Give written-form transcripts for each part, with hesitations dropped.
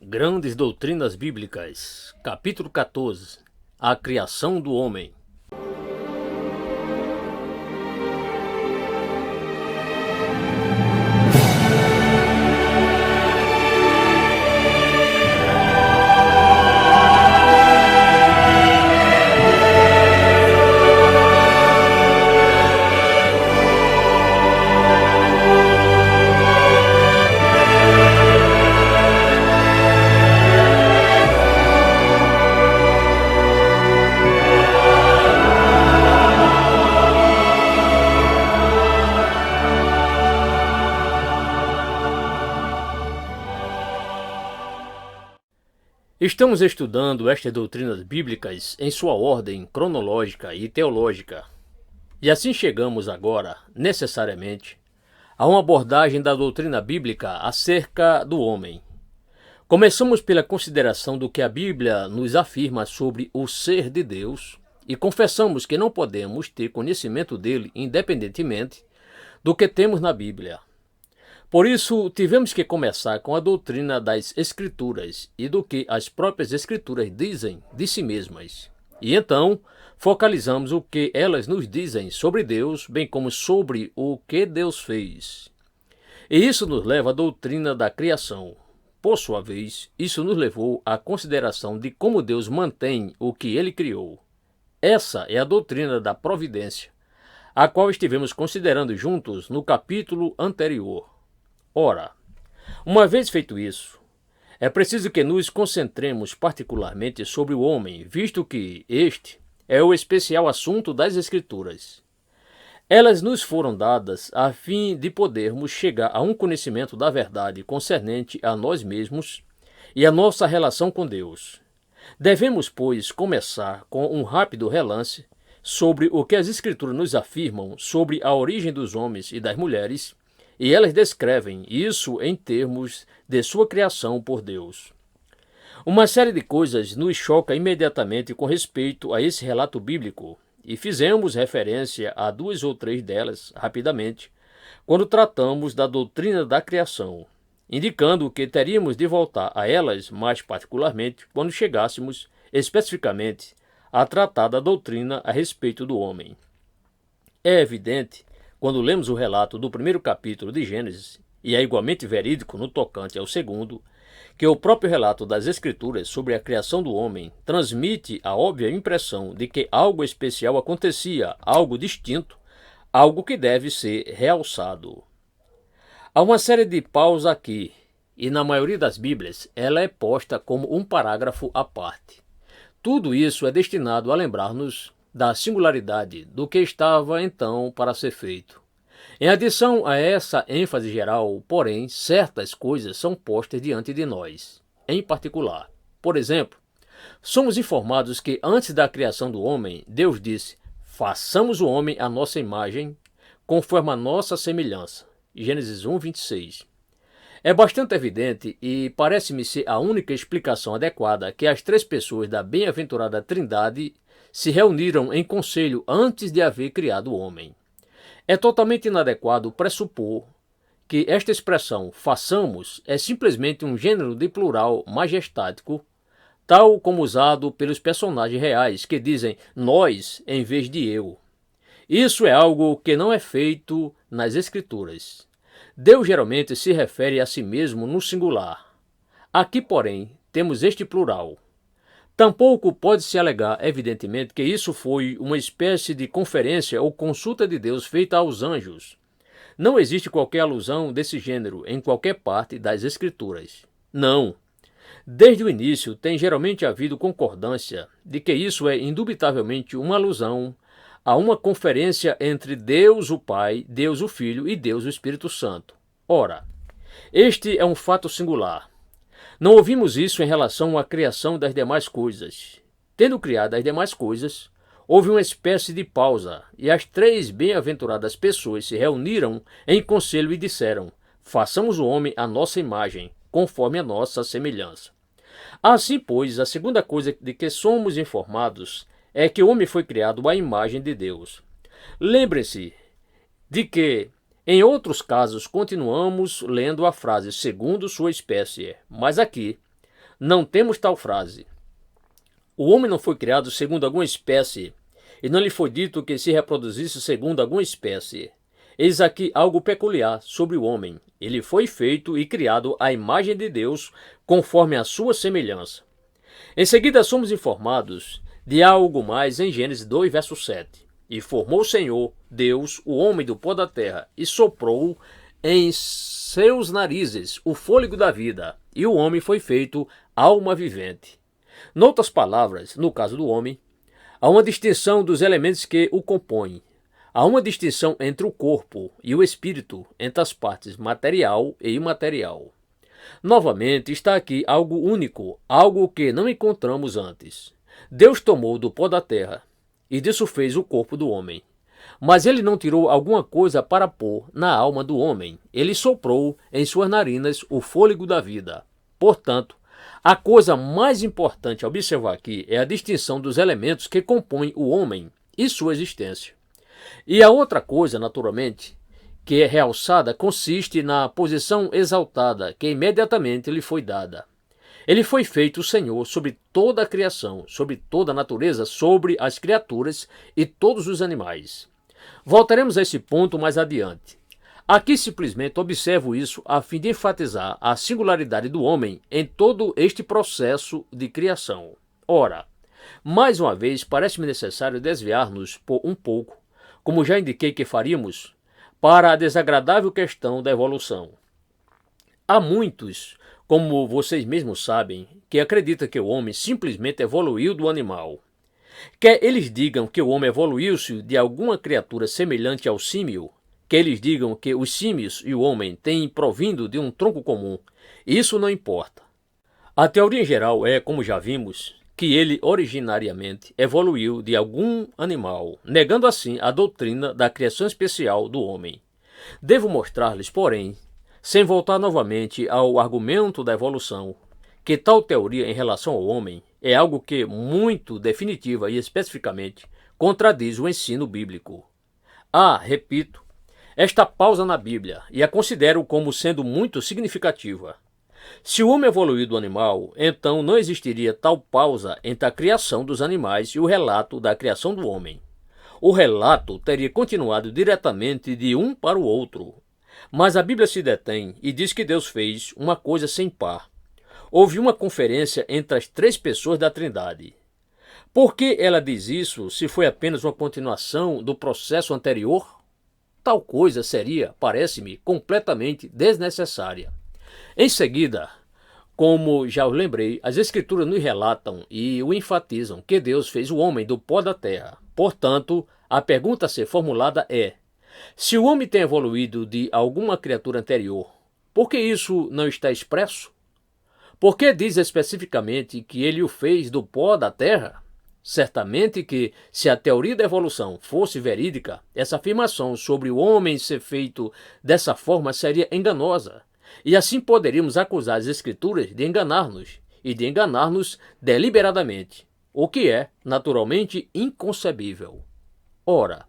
Grandes Doutrinas Bíblicas, capítulo 14, A Criação do Homem. Estamos estudando estas doutrinas bíblicas em sua ordem cronológica e teológica. E assim chegamos agora, necessariamente, a uma abordagem da doutrina bíblica acerca do homem. Começamos pela consideração do que a Bíblia nos afirma sobre o ser de Deus e confessamos que não podemos ter conhecimento dele independentemente do que temos na Bíblia. Por isso, tivemos que começar com a doutrina das Escrituras e do que as próprias Escrituras dizem de si mesmas. E então, focalizamos o que elas nos dizem sobre Deus, bem como sobre o que Deus fez. E isso nos leva à doutrina da criação. Por sua vez, isso nos levou à consideração de como Deus mantém o que ele criou. Essa é a doutrina da providência, a qual estivemos considerando juntos no capítulo anterior. Ora, uma vez feito isso, é preciso que nos concentremos particularmente sobre o homem, visto que este é o especial assunto das Escrituras. Elas nos foram dadas a fim de podermos chegar a um conhecimento da verdade concernente a nós mesmos e a nossa relação com Deus. Devemos, pois, começar com um rápido relance sobre o que as Escrituras nos afirmam sobre a origem dos homens e das mulheres, e elas descrevem isso em termos de sua criação por Deus. Uma série de coisas nos choca imediatamente com respeito a esse relato bíblico, e fizemos referência a duas ou três delas, rapidamente, quando tratamos da doutrina da criação, indicando que teríamos de voltar a elas mais particularmente quando chegássemos, especificamente, a tratar da doutrina a respeito do homem. É evidente, quando lemos o relato do primeiro capítulo de Gênesis, e é igualmente verídico no tocante ao segundo, que o próprio relato das Escrituras sobre a criação do homem transmite a óbvia impressão de que algo especial acontecia, algo distinto, algo que deve ser realçado. Há uma série de pausas aqui, e na maioria das Bíblias ela é posta como um parágrafo à parte. Tudo isso é destinado a lembrar-nos da singularidade do que estava então para ser feito. Em adição a essa ênfase geral, porém, certas coisas são postas diante de nós. Em particular, por exemplo, somos informados que antes da criação do homem, Deus disse: façamos o homem à nossa imagem, conforme a nossa semelhança. Gênesis 1, 26. É bastante evidente e parece-me ser a única explicação adequada que as três pessoas da bem-aventurada Trindade se reuniram em conselho antes de haver criado o homem. É totalmente inadequado pressupor que esta expressão façamos é simplesmente um gênero de plural majestático, tal como usado pelos personagens reais que dizem nós em vez de eu. Isso é algo que não é feito nas Escrituras. Deus geralmente se refere a si mesmo no singular. Aqui, porém, temos este plural. Tampouco pode-se alegar, evidentemente, que isso foi uma espécie de conferência ou consulta de Deus feita aos anjos. Não existe qualquer alusão desse gênero em qualquer parte das Escrituras. Não. Desde o início tem geralmente havido concordância de que isso é indubitavelmente uma alusão a uma conferência entre Deus o Pai, Deus o Filho e Deus o Espírito Santo. Ora, este é um fato singular. Não ouvimos isso em relação à criação das demais coisas. Tendo criado as demais coisas, houve uma espécie de pausa, e as três bem-aventuradas pessoas se reuniram em conselho e disseram: façamos o homem à nossa imagem, conforme a nossa semelhança. Assim, pois, a segunda coisa de que somos informados é que o homem foi criado à imagem de Deus. Lembrem-se de que, em outros casos, continuamos lendo a frase segundo sua espécie, mas aqui não temos tal frase. O homem não foi criado segundo alguma espécie, e não lhe foi dito que se reproduzisse segundo alguma espécie. Eis aqui algo peculiar sobre o homem. Ele foi feito e criado à imagem de Deus, conforme a sua semelhança. Em seguida, somos informados de algo mais em Gênesis 2, verso 7. E formou o Senhor, Deus, o homem do pó da terra, e soprou em seus narizes o fôlego da vida, e o homem foi feito alma vivente. Noutras palavras, no caso do homem, há uma distinção dos elementos que o compõem. Há uma distinção entre o corpo e o espírito, entre as partes material e imaterial. Novamente, está aqui algo único, algo que não encontramos antes. Deus tomou do pó da terra e disso fez o corpo do homem. Mas ele não tirou alguma coisa para pôr na alma do homem. Ele soprou em suas narinas o fôlego da vida. Portanto, a coisa mais importante a observar aqui é a distinção dos elementos que compõem o homem e sua existência. E a outra coisa, naturalmente, que é realçada, consiste na posição exaltada que imediatamente lhe foi dada. Ele foi feito o Senhor sobre toda a criação, sobre toda a natureza, sobre as criaturas e todos os animais. Voltaremos a esse ponto mais adiante. Aqui simplesmente observo isso a fim de enfatizar a singularidade do homem em todo este processo de criação. Ora, mais uma vez, parece-me necessário desviar-nos por um pouco, como já indiquei que faríamos, para a desagradável questão da evolução. Há muitos, como vocês mesmos sabem, que acreditam que o homem simplesmente evoluiu do animal. Quer eles digam que o homem evoluiu-se de alguma criatura semelhante ao símio, quer eles digam que os símios e o homem têm provindo de um tronco comum, isso não importa. A teoria em geral é, como já vimos, que ele originariamente evoluiu de algum animal, negando assim a doutrina da criação especial do homem. Devo mostrar-lhes, porém, sem voltar novamente ao argumento da evolução, que tal teoria em relação ao homem é algo que muito definitiva e especificamente contradiz o ensino bíblico. Repito, esta pausa na Bíblia e a considero como sendo muito significativa. Se o homem evoluiu do animal, então não existiria tal pausa entre a criação dos animais e o relato da criação do homem. O relato teria continuado diretamente de um para o outro. Mas a Bíblia se detém e diz que Deus fez uma coisa sem par. Houve uma conferência entre as três pessoas da Trindade. Por que ela diz isso se foi apenas uma continuação do processo anterior? Tal coisa seria, parece-me, completamente desnecessária. Em seguida, como já os lembrei, as Escrituras nos relatam e o enfatizam que Deus fez o homem do pó da terra. Portanto, a pergunta a ser formulada é: se o homem tem evoluído de alguma criatura anterior, por que isso não está expresso? Por que diz especificamente que ele o fez do pó da terra? Certamente que, se a teoria da evolução fosse verídica, essa afirmação sobre o homem ser feito dessa forma seria enganosa. E assim poderíamos acusar as Escrituras de enganar-nos, e de enganar-nos deliberadamente, o que é, naturalmente, inconcebível. Ora,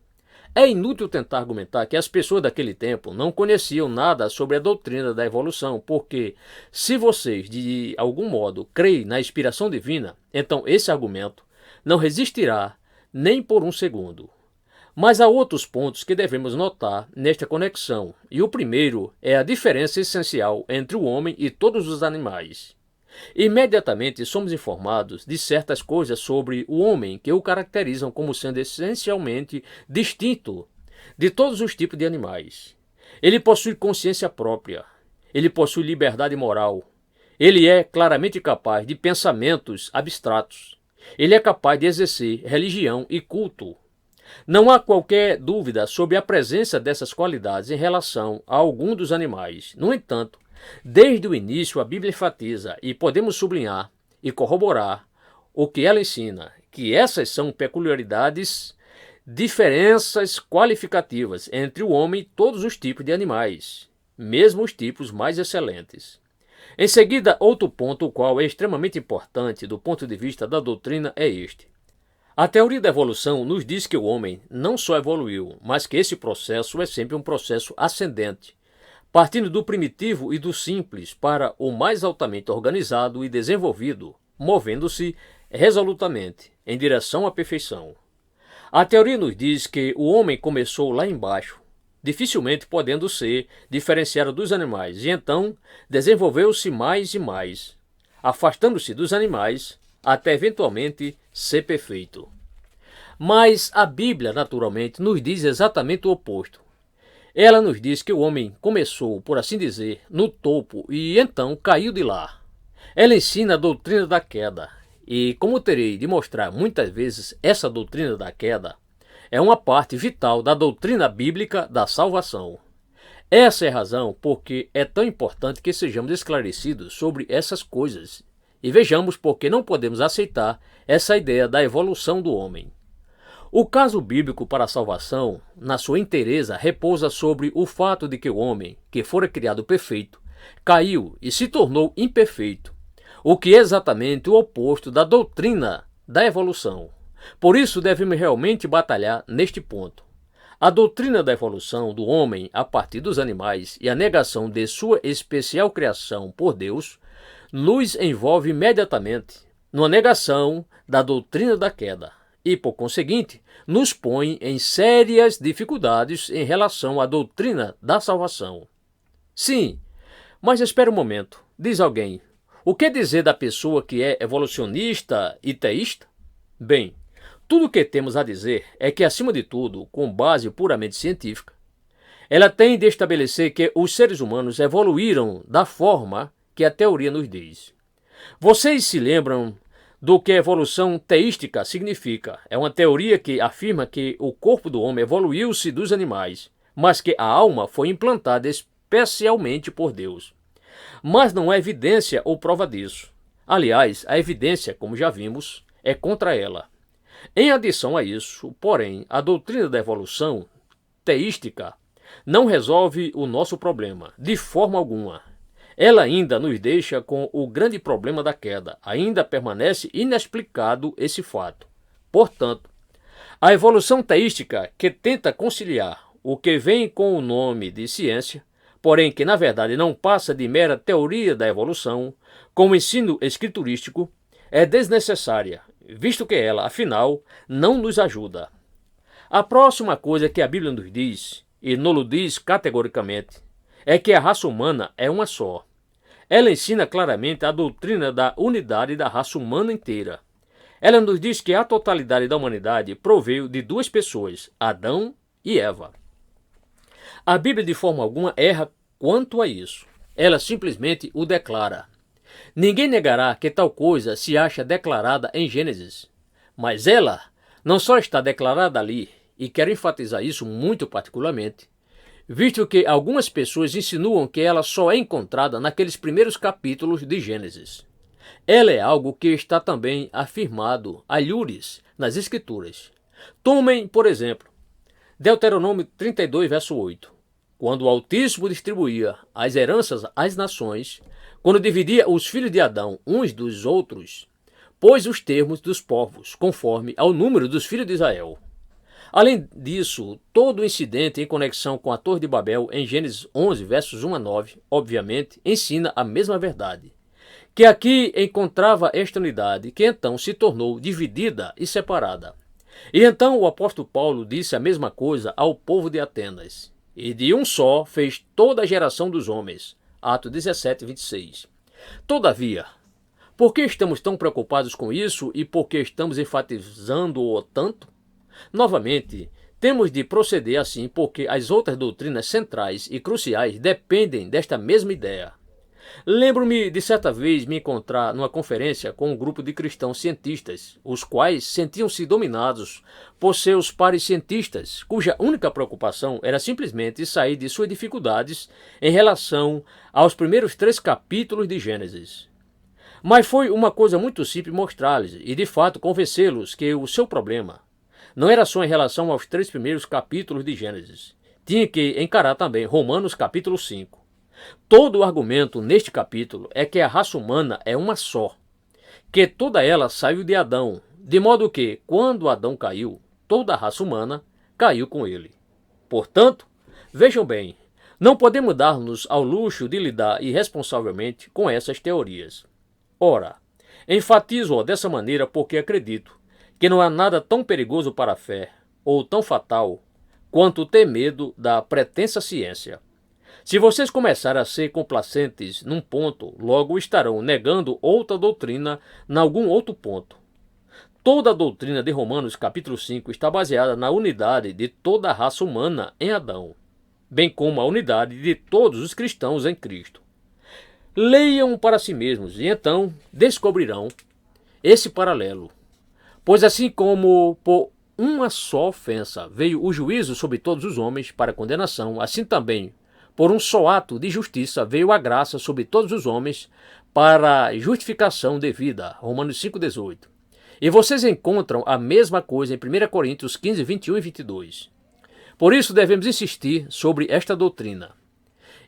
é inútil tentar argumentar que as pessoas daquele tempo não conheciam nada sobre a doutrina da evolução, porque, se vocês, de algum modo, creem na inspiração divina, então esse argumento não resistirá nem por um segundo. Mas há outros pontos que devemos notar nesta conexão, e o primeiro é a diferença essencial entre o homem e todos os animais. Imediatamente somos informados de certas coisas sobre o homem que o caracterizam como sendo essencialmente distinto de todos os tipos de animais. Ele possui consciência própria, ele possui liberdade moral, ele é claramente capaz de pensamentos abstratos, ele é capaz de exercer religião e culto. Não há qualquer dúvida sobre a presença dessas qualidades em relação a algum dos animais. No entanto, desde o início a Bíblia enfatiza e podemos sublinhar e corroborar o que ela ensina, que essas são peculiaridades, diferenças qualificativas entre o homem e todos os tipos de animais, mesmo os tipos mais excelentes. Em seguida, outro ponto, o qual é extremamente importante do ponto de vista da doutrina, é este. A teoria da evolução nos diz que o homem não só evoluiu, mas que esse processo é sempre um processo ascendente, partindo do primitivo e do simples para o mais altamente organizado e desenvolvido, movendo-se resolutamente em direção à perfeição. A teoria nos diz que o homem começou lá embaixo, dificilmente podendo ser diferenciado dos animais, e então desenvolveu-se mais e mais, afastando-se dos animais até eventualmente ser perfeito. Mas a Bíblia, naturalmente, nos diz exatamente o oposto. Ela nos diz que o homem começou, por assim dizer, no topo e então caiu de lá. Ela ensina a doutrina da queda, e como terei de mostrar muitas vezes, essa doutrina da queda é uma parte vital da doutrina bíblica da salvação. Essa é a razão porque é tão importante que sejamos esclarecidos sobre essas coisas e vejamos por que não podemos aceitar essa ideia da evolução do homem. O caso bíblico para a salvação, na sua inteireza, repousa sobre o fato de que o homem, que fora criado perfeito, caiu e se tornou imperfeito, o que é exatamente o oposto da doutrina da evolução. Por isso devemos realmente batalhar neste ponto. A doutrina da evolução do homem a partir dos animais e a negação de sua especial criação por Deus nos envolve imediatamente numa negação da doutrina da queda e, por conseguinte, nos põe em sérias dificuldades em relação à doutrina da salvação. Sim, mas espere um momento, diz alguém. O que dizer da pessoa que é evolucionista e teísta? Bem, tudo o que temos a dizer é que, acima de tudo, com base puramente científica, ela tem de estabelecer que os seres humanos evoluíram da forma que a teoria nos diz. Vocês se lembram do que a evolução teística significa? É uma teoria que afirma que o corpo do homem evoluiu-se dos animais, mas que a alma foi implantada especialmente por Deus. Mas não há evidência ou prova disso. Aliás, a evidência, como já vimos, é contra ela. Em adição a isso, porém, a doutrina da evolução teística não resolve o nosso problema, de forma alguma. Ela ainda nos deixa com o grande problema da queda. Ainda permanece inexplicado esse fato. Portanto, a evolução teística, que tenta conciliar o que vem com o nome de ciência, porém que na verdade não passa de mera teoria da evolução, como ensino escriturístico, é desnecessária, visto que ela, afinal, não nos ajuda. A próxima coisa que a Bíblia nos diz, e nos diz categoricamente, é que a raça humana é uma só. Ela ensina claramente a doutrina da unidade da raça humana inteira. Ela nos diz que a totalidade da humanidade proveio de duas pessoas, Adão e Eva. A Bíblia de forma alguma erra quanto a isso. Ela simplesmente o declara. Ninguém negará que tal coisa se acha declarada em Gênesis. Mas ela não só está declarada ali, e quero enfatizar isso muito particularmente, visto que algumas pessoas insinuam que ela só é encontrada naqueles primeiros capítulos de Gênesis. Ela é algo que está também afirmado alhures nas Escrituras. Tomem, por exemplo, Deuteronômio 32, verso 8. Quando o Altíssimo distribuía as heranças às nações, quando dividia os filhos de Adão uns dos outros, pôs os termos dos povos, conforme ao número dos filhos de Israel. Além disso, todo o incidente em conexão com a Torre de Babel em Gênesis 11, versos 1 a 9, obviamente, ensina a mesma verdade. Que aqui encontrava esta unidade, que então se tornou dividida e separada. E então o apóstolo Paulo disse a mesma coisa ao povo de Atenas. E de um só fez toda a geração dos homens. Atos 17, 26. Todavia, por que estamos tão preocupados com isso e por que estamos enfatizando-o tanto? Novamente, temos de proceder assim porque as outras doutrinas centrais e cruciais dependem desta mesma ideia. Lembro-me de certa vez me encontrar numa conferência com um grupo de cristãos cientistas, os quais sentiam-se dominados por seus pares cientistas, cuja única preocupação era simplesmente sair de suas dificuldades em relação aos primeiros 3 capítulos de Gênesis. Mas foi uma coisa muito simples mostrar-lhes e de fato convencê-los que o seu problema não era só em relação aos 3 primeiros capítulos de Gênesis. Tinha que encarar também Romanos capítulo 5. Todo o argumento neste capítulo é que a raça humana é uma só, que toda ela saiu de Adão, de modo que, quando Adão caiu, toda a raça humana caiu com ele. Portanto, vejam bem, Não podemos dar-nos ao luxo de lidar irresponsavelmente com essas teorias. Ora, enfatizo-o dessa maneira porque acredito que não há nada tão perigoso para a fé, ou tão fatal, quanto ter medo da pretensa ciência. Se vocês começarem a ser complacentes num ponto, logo estarão negando outra doutrina em algum outro ponto. Toda a doutrina de Romanos capítulo 5 está baseada na unidade de toda a raça humana em Adão, bem como a unidade de todos os cristãos em Cristo. Leiam para si mesmos e então descobrirão esse paralelo. Pois assim como por uma só ofensa veio o juízo sobre todos os homens para condenação, assim também por um só ato de justiça veio a graça sobre todos os homens para justificação devida. Romanos 5,18. E vocês encontram a mesma coisa em 1 Coríntios 15, 21 e 22. Por isso devemos insistir sobre esta doutrina.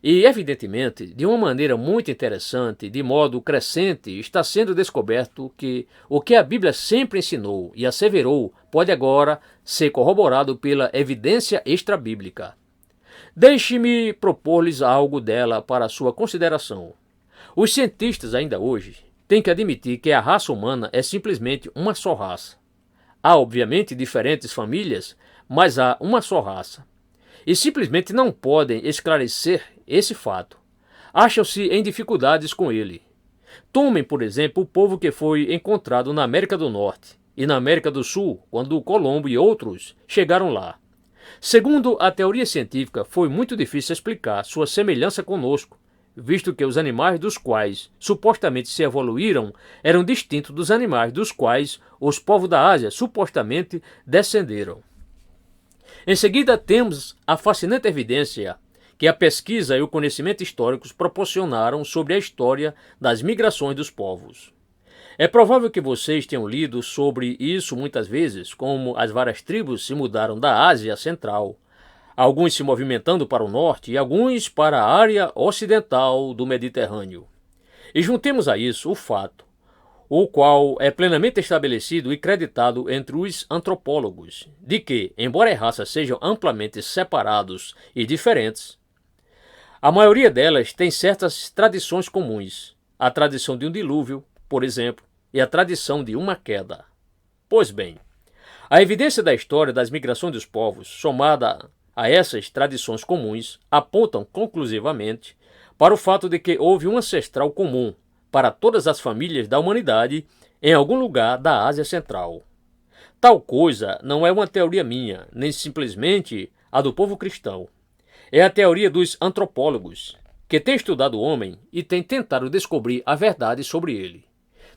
E, evidentemente, de uma maneira muito interessante, de modo crescente, está sendo descoberto que o que a Bíblia sempre ensinou e asseverou pode agora ser corroborado pela evidência extrabíblica. Deixe-me propor-lhes algo dela para sua consideração. Os cientistas ainda hoje têm que admitir que a raça humana é simplesmente uma só raça. Há, obviamente, diferentes famílias, mas há uma só raça. E simplesmente não podem esclarecer esse fato. Acham-se em dificuldades com ele. Tomem, por exemplo, o povo que foi encontrado na América do Norte e na América do Sul, quando Colombo e outros chegaram lá. Segundo a teoria científica, foi muito difícil explicar sua semelhança conosco, visto que os animais dos quais supostamente se evoluíram eram distintos dos animais dos quais os povos da Ásia supostamente descenderam. Em seguida, temos a fascinante evidência que a pesquisa e o conhecimento históricos proporcionaram sobre a história das migrações dos povos. É provável que vocês tenham lido sobre isso muitas vezes, como as várias tribos se mudaram da Ásia Central, alguns se movimentando para o norte e alguns para a área ocidental do Mediterrâneo. E juntemos a isso o fato, o qual é plenamente estabelecido e creditado entre os antropólogos, de que, embora as raças sejam amplamente separados e diferentes, a maioria delas tem certas tradições comuns, a tradição de um dilúvio, por exemplo, e a tradição de uma queda. Pois bem, a evidência da história das migrações dos povos, somada a essas tradições comuns, apontam conclusivamente para o fato de que houve um ancestral comum para todas as famílias da humanidade em algum lugar da Ásia Central. Tal coisa não é uma teoria minha, nem simplesmente a do povo cristão. É a teoria dos antropólogos, que têm estudado o homem e têm tentado descobrir a verdade sobre ele.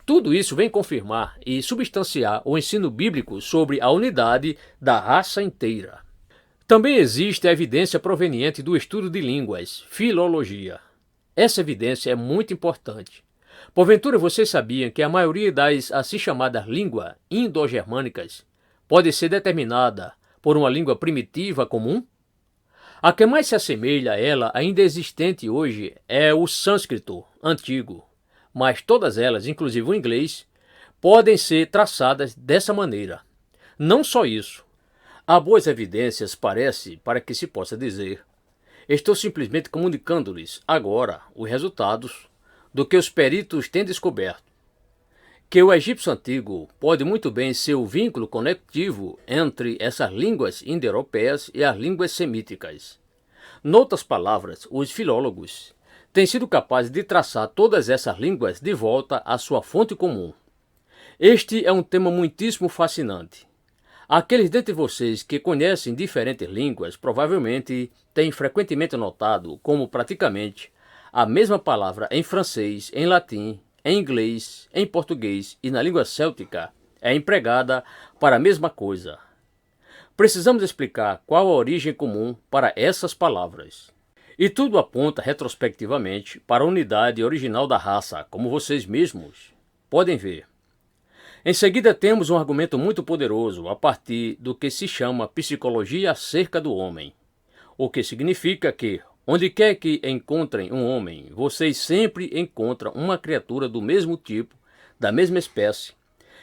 Tudo isso vem confirmar e substanciar o ensino bíblico sobre a unidade da raça inteira. Também existe a evidência proveniente do estudo de línguas, filologia. Essa evidência é muito importante. Porventura vocês sabiam que a maioria das assim chamadas línguas indo-germânicas pode ser determinada por uma língua primitiva comum? A que mais se assemelha a ela ainda existente hoje é o sânscrito antigo, mas todas elas, inclusive o inglês, podem ser traçadas dessa maneira. Não só isso. Há boas evidências, parece, para que se possa dizer. Estou simplesmente comunicando-lhes agora os resultados do que os peritos têm descoberto. Que o egípcio antigo pode muito bem ser o vínculo conectivo entre essas línguas indo-europeias e as línguas semíticas. Noutras palavras, os filólogos têm sido capazes de traçar todas essas línguas de volta à sua fonte comum. Este é um tema muitíssimo fascinante. Aqueles dentre vocês que conhecem diferentes línguas provavelmente têm frequentemente notado como praticamente a mesma palavra em francês, em latim, em inglês, em português e na língua céltica é empregada para a mesma coisa. Precisamos explicar qual a origem comum para essas palavras. E tudo aponta retrospectivamente para a unidade original da raça, como vocês mesmos podem ver. Em seguida temos um argumento muito poderoso a partir do que se chama psicologia acerca do homem, o que significa que, onde quer que encontrem um homem, vocês sempre encontram uma criatura do mesmo tipo, da mesma espécie.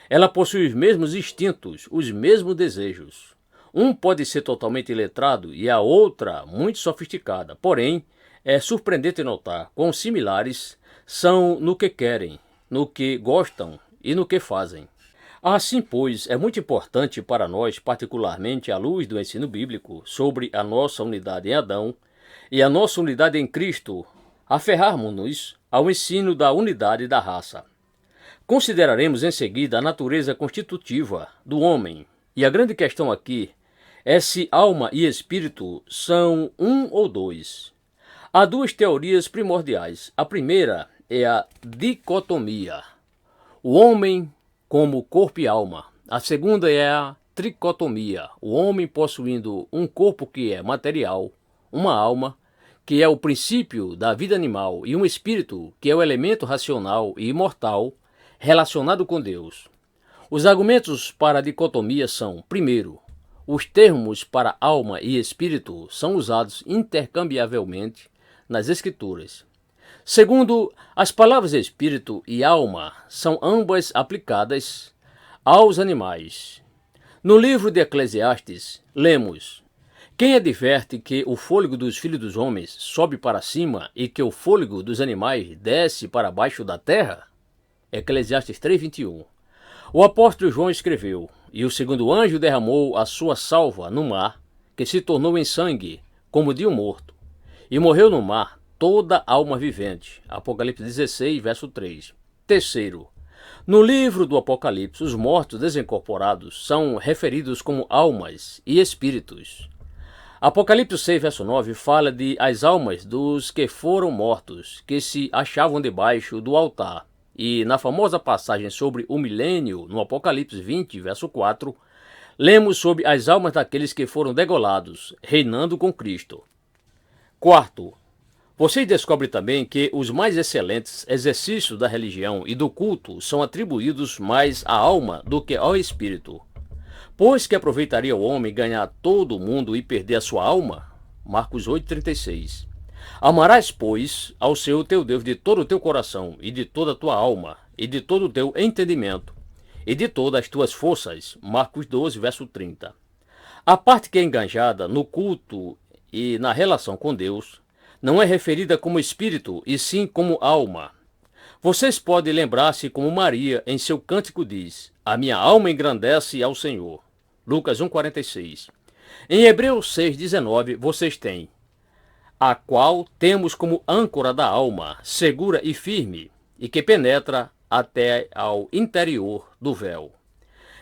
Ela possui os mesmos instintos, os mesmos desejos. Um pode ser totalmente iletrado e a outra muito sofisticada, porém, é surpreendente notar quão similares são no que querem, no que gostam e no que fazem. Assim, pois, é muito importante para nós, particularmente à luz do ensino bíblico sobre a nossa unidade em Adão e a nossa unidade em Cristo, aferrarmos-nos ao ensino da unidade da raça. Consideraremos em seguida a natureza constitutiva do homem, e a grande questão aqui é se alma e espírito são um ou dois. Há duas teorias primordiais. A primeira é a dicotomia, o homem como corpo e alma. A segunda é a tricotomia, o homem possuindo um corpo que é material, uma alma, que é o princípio da vida animal, e um espírito, que é o elemento racional e imortal, relacionado com Deus. Os argumentos para a dicotomia são, primeiro, os termos para alma e espírito são usados intercambiavelmente nas Escrituras. Segundo, as palavras espírito e alma são ambas aplicadas aos animais. No livro de Eclesiastes, lemos: quem adverte que o fôlego dos filhos dos homens sobe para cima e que o fôlego dos animais desce para baixo da terra? Eclesiastes 3:21. O apóstolo João escreveu: e o segundo anjo derramou a sua salva no mar, que se tornou em sangue, como de um morto, e morreu no mar toda alma vivente. Apocalipse 16, verso 3. Terceiro, no livro do Apocalipse, os mortos desincorporados são referidos como almas e espíritos. Apocalipse 6, verso 9, fala de as almas dos que foram mortos, que se achavam debaixo do altar. E na famosa passagem sobre o milênio, no Apocalipse 20, verso 4, lemos sobre as almas daqueles que foram degolados, reinando com Cristo. Quarto, vocês descobrem também que os mais excelentes exercícios da religião e do culto são atribuídos mais à alma do que ao espírito. Pois que aproveitaria o homem ganhar todo o mundo e perder a sua alma? Marcos 8,36. Amarás, pois, ao Senhor teu Deus de todo o teu coração, e de toda a tua alma, e de todo o teu entendimento, e de todas as tuas forças. Marcos 12, verso 30. A parte que é enganjada no culto e na relação com Deus não é referida como espírito, e sim como alma. Vocês podem lembrar-se como Maria, em seu cântico diz: a minha alma engrandece ao Senhor. Lucas 1,46. Em Hebreus 6,19, vocês têm: a qual temos como âncora da alma, segura e firme, e que penetra até ao interior do véu.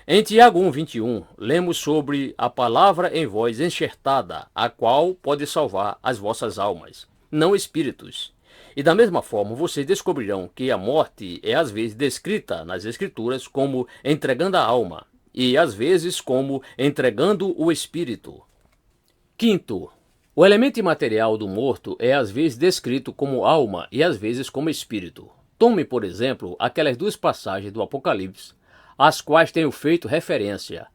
Em Tiago 1,21, lemos sobre a palavra em vós enxertada, a qual pode salvar as vossas almas, não espíritos. E da mesma forma, vocês descobrirão que a morte é às vezes descrita nas Escrituras como entregando a alma, e às vezes como entregando o espírito. Quinto, o elemento imaterial do morto é às vezes descrito como alma e às vezes como espírito. Tome, por exemplo, aquelas duas passagens do Apocalipse, às quais tenho feito referência.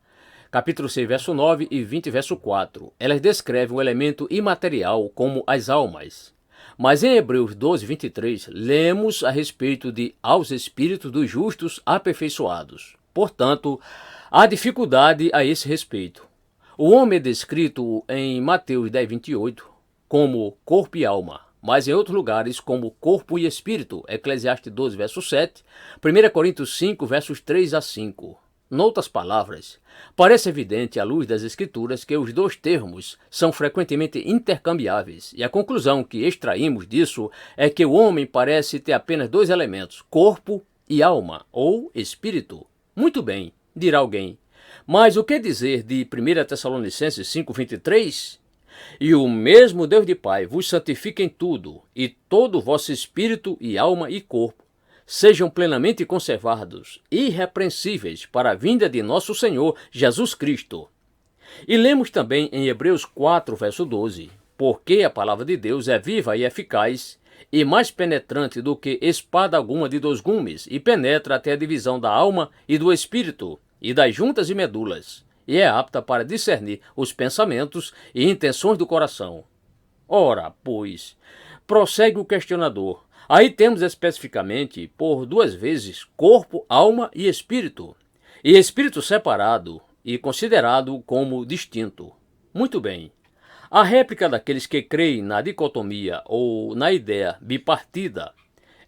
Capítulo 6, verso 9 e 20, verso 4. Elas descrevem o elemento imaterial como as almas. Mas em Hebreus 12, 23, lemos a respeito de aos espíritos dos justos aperfeiçoados. Portanto, há dificuldade a esse respeito. O homem é descrito em Mateus 10, 28 como corpo e alma, mas em outros lugares como corpo e espírito, Eclesiastes 12, verso 7, 1 Coríntios 5, versos 3 a 5. Noutras palavras, parece evidente à luz das Escrituras que os dois termos são frequentemente intercambiáveis, e a conclusão que extraímos disso é que o homem parece ter apenas dois elementos, corpo e alma, ou espírito. Muito bem, dirá alguém, mas o que dizer de 1 Tessalonicenses 5, 23? E o mesmo Deus de Pai vos santifique em tudo, e todo o vosso espírito e alma e corpo sejam plenamente conservados, irrepreensíveis para a vinda de nosso Senhor Jesus Cristo. E lemos também em Hebreus 4, verso 12, porque a palavra de Deus é viva e eficaz, e mais penetrante do que espada alguma de dois gumes, e penetra até a divisão da alma e do espírito, e das juntas e medulas, e é apta para discernir os pensamentos e intenções do coração. Ora, pois, prossegue o questionador, aí temos especificamente, por duas vezes, corpo, alma e espírito. E espírito separado e considerado como distinto. Muito bem. A réplica daqueles que creem na dicotomia ou na ideia bipartida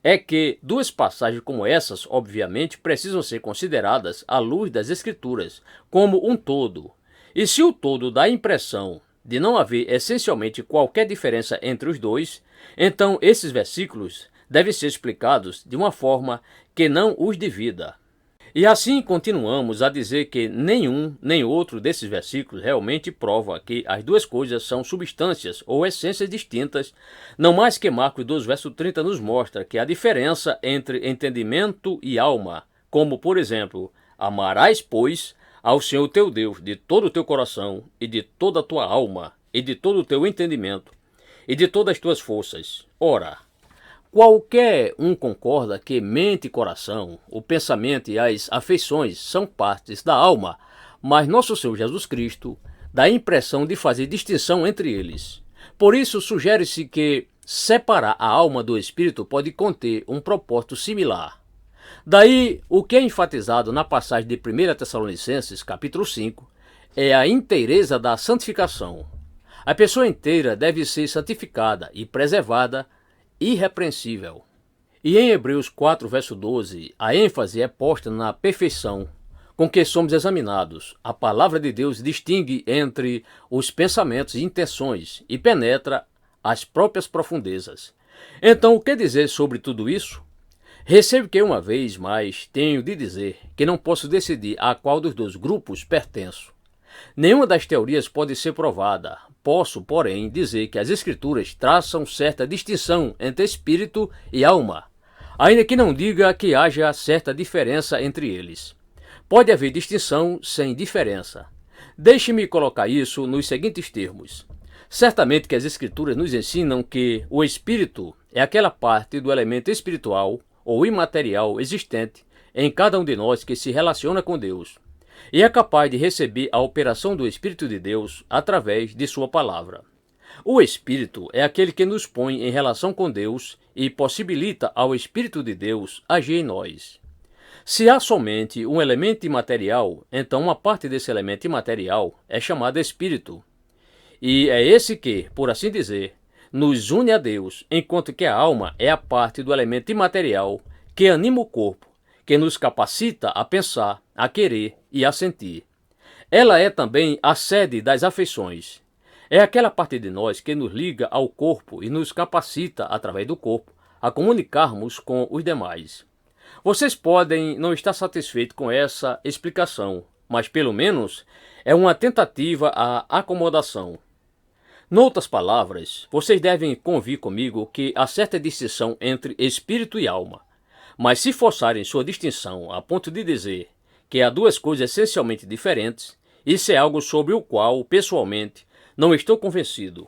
é que duas passagens como essas, obviamente, precisam ser consideradas à luz das Escrituras como um todo. E se o todo dá a impressão de não haver essencialmente qualquer diferença entre os dois, então esses versículos devem ser explicados de uma forma que não os divida. E assim continuamos a dizer que nenhum nem outro desses versículos realmente prova que as duas coisas são substâncias ou essências distintas, não mais que Marcos 2, verso 30 nos mostra que a diferença entre entendimento e alma, como por exemplo, amarás, pois, ao Senhor teu Deus de todo o teu coração e de toda a tua alma e de todo o teu entendimento e de todas as tuas forças. Ora, qualquer um concorda que mente e coração, o pensamento e as afeições são partes da alma, mas nosso Senhor Jesus Cristo dá a impressão de fazer distinção entre eles. Por isso, sugere-se que separar a alma do espírito pode conter um propósito similar. Daí, o que é enfatizado na passagem de 1 Tessalonicenses, capítulo 5, é a inteireza da santificação. A pessoa inteira deve ser santificada e preservada irrepreensível. E em Hebreus 4, verso 12, a ênfase é posta na perfeição com que somos examinados. A palavra de Deus distingue entre os pensamentos e intenções e penetra as próprias profundezas. Então, o que dizer sobre tudo isso? Receio que uma vez mais tenho de dizer que não posso decidir a qual dos dois grupos pertenço. Nenhuma das teorias pode ser provada. Posso, porém, dizer que as Escrituras traçam certa distinção entre espírito e alma, ainda que não diga que haja certa diferença entre eles. Pode haver distinção sem diferença. Deixe-me colocar isso nos seguintes termos. Certamente que as Escrituras nos ensinam que o espírito é aquela parte do elemento espiritual ou imaterial existente em cada um de nós que se relaciona com Deus e é capaz de receber a operação do Espírito de Deus através de sua palavra. O Espírito é aquele que nos põe em relação com Deus e possibilita ao Espírito de Deus agir em nós. Se há somente um elemento imaterial, então uma parte desse elemento imaterial é chamada Espírito. E é esse que, por assim dizer, nos une a Deus, enquanto que a alma é a parte do elemento imaterial que anima o corpo, que nos capacita a pensar, a querer e a sentir. Ela é também a sede das afeições. É aquela parte de nós que nos liga ao corpo e nos capacita, através do corpo, a comunicarmos com os demais. Vocês podem não estar satisfeitos com essa explicação, mas pelo menos é uma tentativa à acomodação. Noutras palavras, vocês devem convir comigo que há certa distinção entre espírito e alma. Mas se forçarem sua distinção a ponto de dizer que há duas coisas essencialmente diferentes, isso é algo sobre o qual, pessoalmente, não estou convencido.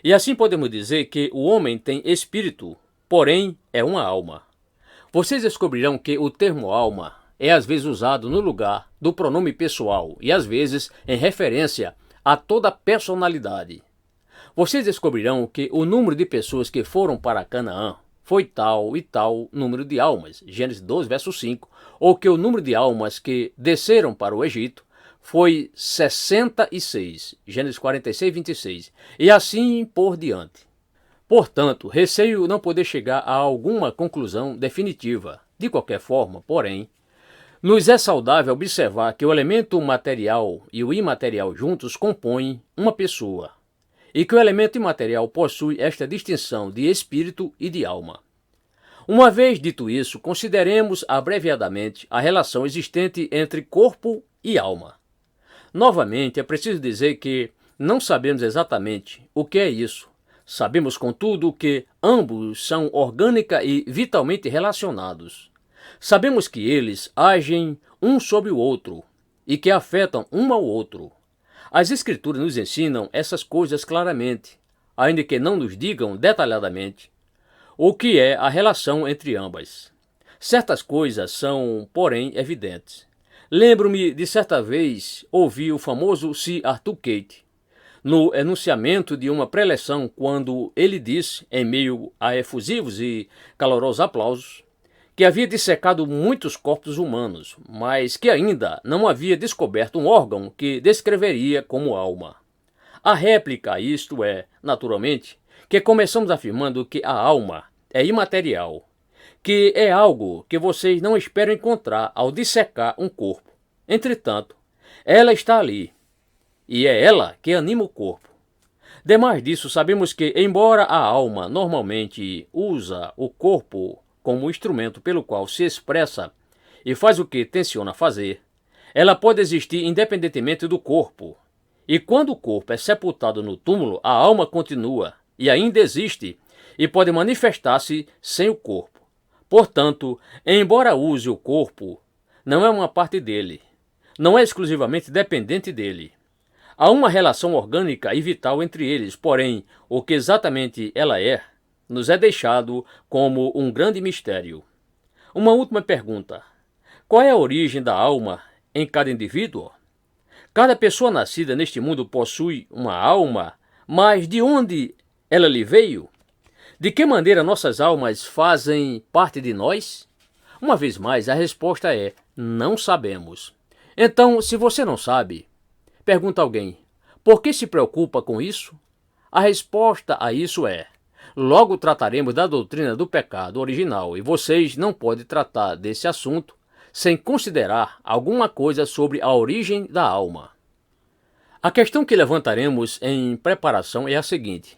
E assim podemos dizer que o homem tem espírito, porém é uma alma. Vocês descobrirão que o termo alma é às vezes usado no lugar do pronome pessoal e às vezes em referência a toda a personalidade. Vocês descobrirão que o número de pessoas que foram para Canaã foi tal e tal número de almas, Gênesis 12, verso 5, ou que o número de almas que desceram para o Egito foi 66, Gênesis 46, 26, e assim por diante. Portanto, receio não poder chegar a alguma conclusão definitiva. De qualquer forma, porém, nos é saudável observar que o elemento material e o imaterial juntos compõem uma pessoa, e que o elemento imaterial possui esta distinção de espírito e de alma. Uma vez dito isso, consideremos abreviadamente a relação existente entre corpo e alma. Novamente, é preciso dizer que não sabemos exatamente o que é isso. Sabemos, contudo, que ambos são orgânica e vitalmente relacionados. Sabemos que eles agem um sobre o outro e que afetam um ao outro. As Escrituras nos ensinam essas coisas claramente, ainda que não nos digam detalhadamente o que é a relação entre ambas. Certas coisas são, porém, evidentes. Lembro-me de certa vez ouvir o famoso Sir Arthur Keith no enunciamento de uma preleção quando ele disse, em meio a efusivos e calorosos aplausos, que havia dissecado muitos corpos humanos, mas que ainda não havia descoberto um órgão que descreveria como alma. A réplica a isto é, naturalmente, que começamos afirmando que a alma é imaterial, que é algo que vocês não esperam encontrar ao dissecar um corpo. Entretanto, ela está ali, e é ela que anima o corpo. Demais disso, sabemos que, embora a alma normalmente usa o corpo como instrumento pelo qual se expressa e faz o que tenciona fazer, ela pode existir independentemente do corpo. E quando o corpo é sepultado no túmulo, a alma continua e ainda existe e pode manifestar-se sem o corpo. Portanto, embora use o corpo, não é uma parte dele, não é exclusivamente dependente dele. Há uma relação orgânica e vital entre eles, porém, o que exatamente ela é, nos é deixado como um grande mistério. Uma última pergunta: qual é a origem da alma em cada indivíduo? Cada pessoa nascida neste mundo possui uma alma, mas de onde ela lhe veio? De que maneira nossas almas fazem parte de nós? Uma vez mais, a resposta é: não sabemos. Então, se você não sabe, pergunta alguém: por que se preocupa com isso? A resposta a isso é: logo trataremos da doutrina do pecado original e vocês não podem tratar desse assunto sem considerar alguma coisa sobre a origem da alma. A questão que levantaremos em preparação é a seguinte: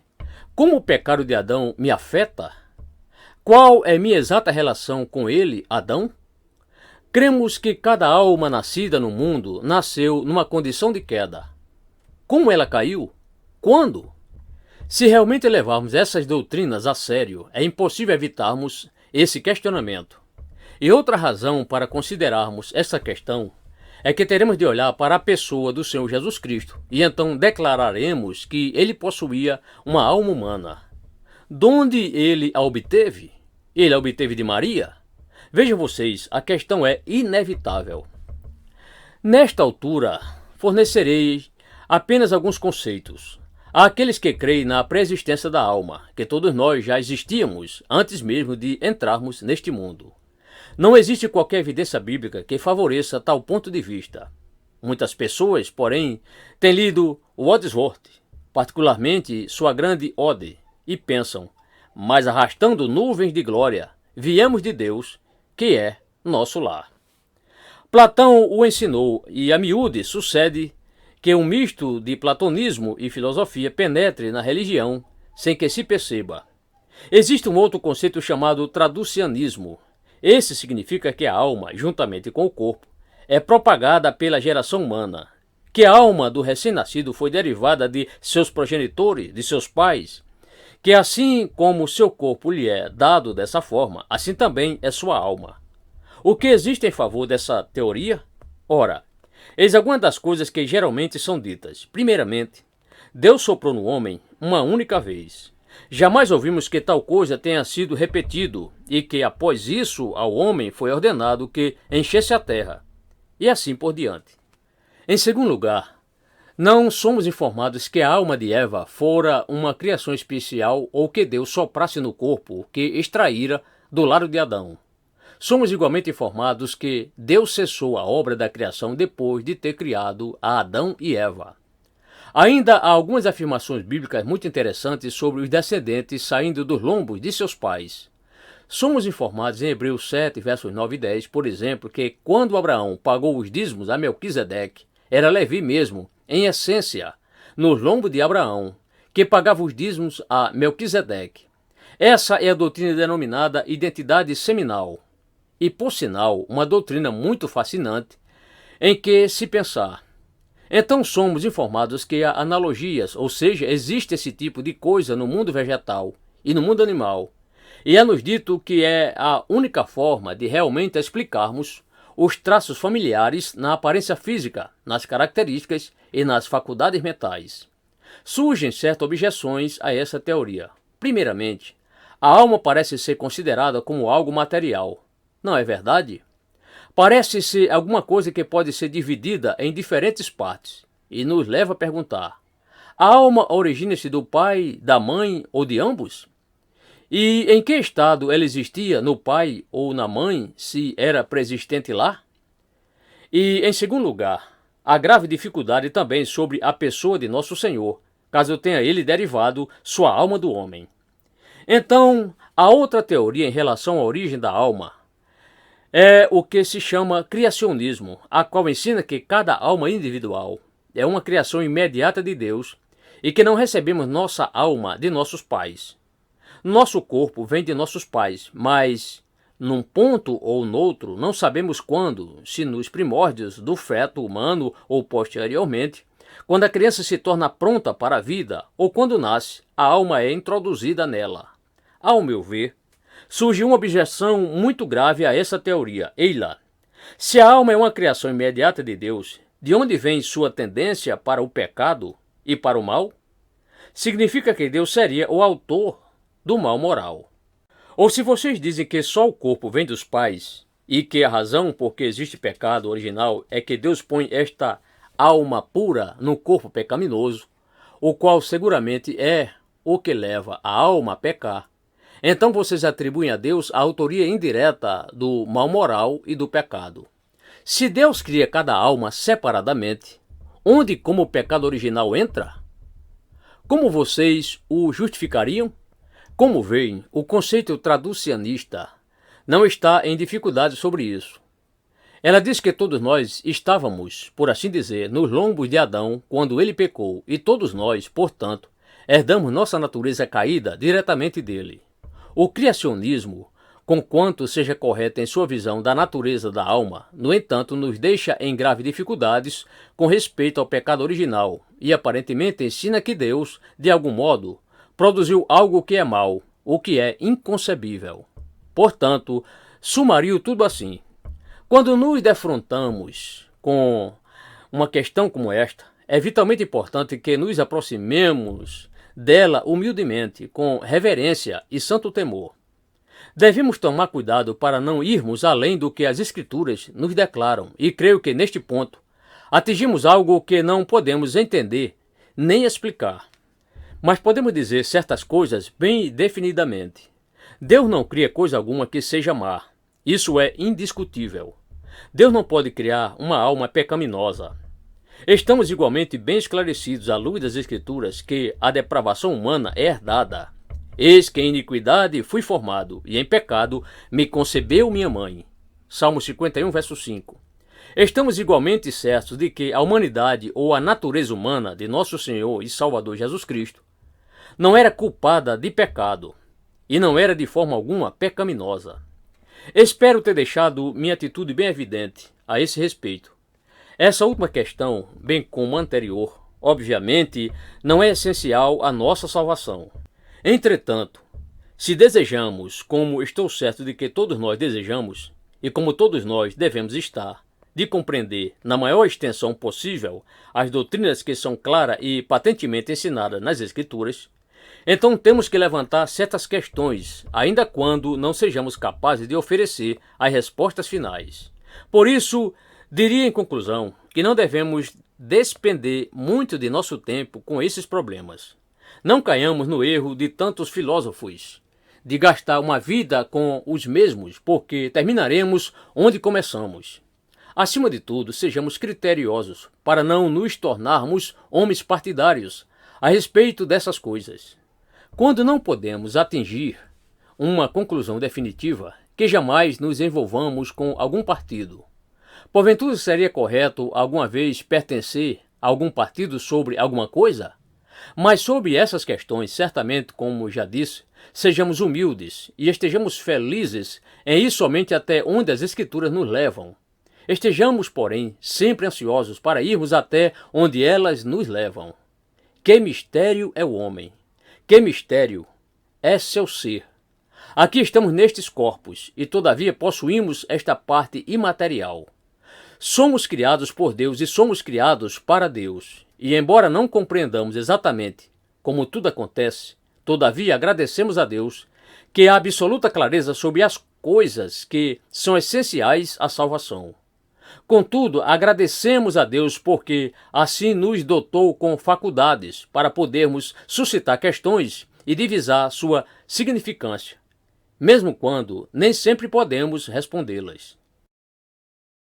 como o pecado de Adão me afeta? Qual é minha exata relação com ele, Adão? Cremos que cada alma nascida no mundo nasceu numa condição de queda. Como ela caiu? Quando? Se realmente levarmos essas doutrinas a sério, é impossível evitarmos esse questionamento. E outra razão para considerarmos essa questão é que teremos de olhar para a pessoa do Senhor Jesus Cristo e então declararemos que ele possuía uma alma humana. De onde ele a obteve? Ele a obteve de Maria? Vejam vocês, a questão é inevitável. Nesta altura, fornecerei apenas alguns conceitos. Há aqueles que creem na pré-existência da alma, que todos nós já existíamos antes mesmo de entrarmos neste mundo. Não existe qualquer evidência bíblica que favoreça tal ponto de vista. Muitas pessoas, porém, têm lido Wordsworth, particularmente sua grande Ode, e pensam: mas arrastando nuvens de glória, viemos de Deus, que é nosso lar. Platão o ensinou e a miúde sucede que um misto de platonismo e filosofia penetre na religião sem que se perceba. Existe um outro conceito chamado traducianismo. Esse significa que a alma, juntamente com o corpo, é propagada pela geração humana, que a alma do recém-nascido foi derivada de seus progenitores, de seus pais, que assim como seu corpo lhe é dado dessa forma, assim também é sua alma. O que existe em favor dessa teoria? Ora, eis algumas das coisas que geralmente são ditas. Primeiramente, Deus soprou no homem uma única vez. Jamais ouvimos que tal coisa tenha sido repetido e que após isso ao homem foi ordenado que enchesse a terra, e assim por diante. Em segundo lugar, não somos informados que a alma de Eva fora uma criação especial ou que Deus soprasse no corpo que extraíra do lado de Adão. Somos igualmente informados que Deus cessou a obra da criação depois de ter criado a Adão e Eva. Ainda há algumas afirmações bíblicas muito interessantes sobre os descendentes saindo dos lombos de seus pais. Somos informados em Hebreus 7, versos 9 e 10, por exemplo, que quando Abraão pagou os dízimos a Melquisedeque, era Levi mesmo, em essência, nos lombos de Abraão, que pagava os dízimos a Melquisedeque. Essa é a doutrina denominada identidade seminal. E, por sinal, uma doutrina muito fascinante, em que, se pensar, então somos informados que há analogias, ou seja, existe esse tipo de coisa no mundo vegetal e no mundo animal, e é-nos dito que é a única forma de realmente explicarmos os traços familiares na aparência física, nas características e nas faculdades mentais. Surgem certas objeções a essa teoria. Primeiramente, a alma parece ser considerada como algo material. Não é verdade? Parece ser alguma coisa que pode ser dividida em diferentes partes, e nos leva a perguntar: a alma origina-se do pai, da mãe ou de ambos? E em que estado ela existia, no pai ou na mãe, se era preexistente lá? E, em segundo lugar, a grave dificuldade também sobre a pessoa de nosso Senhor, caso tenha ele derivado sua alma do homem. Então, a outra teoria em relação à origem da alma é o que se chama criacionismo, a qual ensina que cada alma individual é uma criação imediata de Deus e que não recebemos nossa alma de nossos pais. Nosso corpo vem de nossos pais, mas num ponto ou noutro, não sabemos quando, se nos primórdios do feto humano ou posteriormente, quando a criança se torna pronta para a vida ou quando nasce, a alma é introduzida nela. Ao meu ver, surge uma objeção muito grave a essa teoria. Eila, se a alma é uma criação imediata de Deus, de onde vem sua tendência para o pecado e para o mal? Significa que Deus seria o autor do mal moral. Ou se vocês dizem que só o corpo vem dos pais e que a razão por que existe pecado original é que Deus põe esta alma pura no corpo pecaminoso, o qual seguramente é o que leva a alma a pecar, então vocês atribuem a Deus a autoria indireta do mal moral e do pecado. Se Deus cria cada alma separadamente, onde como o pecado original entra? Como vocês o justificariam? Como veem, o conceito traducianista não está em dificuldade sobre isso. Ela diz que todos nós estávamos, por assim dizer, nos lombos de Adão quando ele pecou, e todos nós, portanto, herdamos nossa natureza caída diretamente dele. O criacionismo, conquanto seja correto em sua visão da natureza da alma, no entanto, nos deixa em graves dificuldades com respeito ao pecado original e aparentemente ensina que Deus, de algum modo, produziu algo que é mal, o que é inconcebível. Portanto, sumario tudo assim. Quando nos defrontamos com uma questão como esta, é vitalmente importante que nos aproximemos dela humildemente, com reverência e santo temor. Devemos tomar cuidado para não irmos além do que as Escrituras nos declaram, e creio que neste ponto atingimos algo que não podemos entender nem explicar. Mas podemos dizer certas coisas bem definidamente. Deus não cria coisa alguma que seja má. Isso é indiscutível. Deus não pode criar uma alma pecaminosa. Estamos igualmente bem esclarecidos à luz das Escrituras que a depravação humana é herdada. Eis que em iniquidade fui formado, e em pecado me concebeu minha mãe. Salmo 51, verso 5. Estamos igualmente certos de que a humanidade ou a natureza humana de nosso Senhor e Salvador Jesus Cristo não era culpada de pecado, e não era de forma alguma pecaminosa. Espero ter deixado minha atitude bem evidente a esse respeito. Essa última questão, bem como a anterior, obviamente, não é essencial à nossa salvação. Entretanto, se desejamos, como estou certo de que todos nós desejamos, e como todos nós devemos estar, de compreender, na maior extensão possível, as doutrinas que são claras e patentemente ensinadas nas Escrituras, então temos que levantar certas questões, ainda quando não sejamos capazes de oferecer as respostas finais. Por isso, diria em conclusão que não devemos despender muito de nosso tempo com esses problemas. Não caiamos no erro de tantos filósofos, de gastar uma vida com os mesmos, porque terminaremos onde começamos. Acima de tudo, sejamos criteriosos para não nos tornarmos homens partidários a respeito dessas coisas. Quando não podemos atingir uma conclusão definitiva, que jamais nos envolvamos com algum partido. Porventura seria correto alguma vez pertencer a algum partido sobre alguma coisa? Mas sobre essas questões, certamente, como já disse, sejamos humildes e estejamos felizes em ir somente até onde as Escrituras nos levam. Estejamos, porém, sempre ansiosos para irmos até onde elas nos levam. Que mistério é o homem? Que mistério é seu ser? Aqui estamos nestes corpos e todavia possuímos esta parte imaterial. Somos criados por Deus e somos criados para Deus. E embora não compreendamos exatamente como tudo acontece, todavia agradecemos a Deus que há absoluta clareza sobre as coisas que são essenciais à salvação. Contudo, agradecemos a Deus porque assim nos dotou com faculdades para podermos suscitar questões e divisar sua significância, mesmo quando nem sempre podemos respondê-las.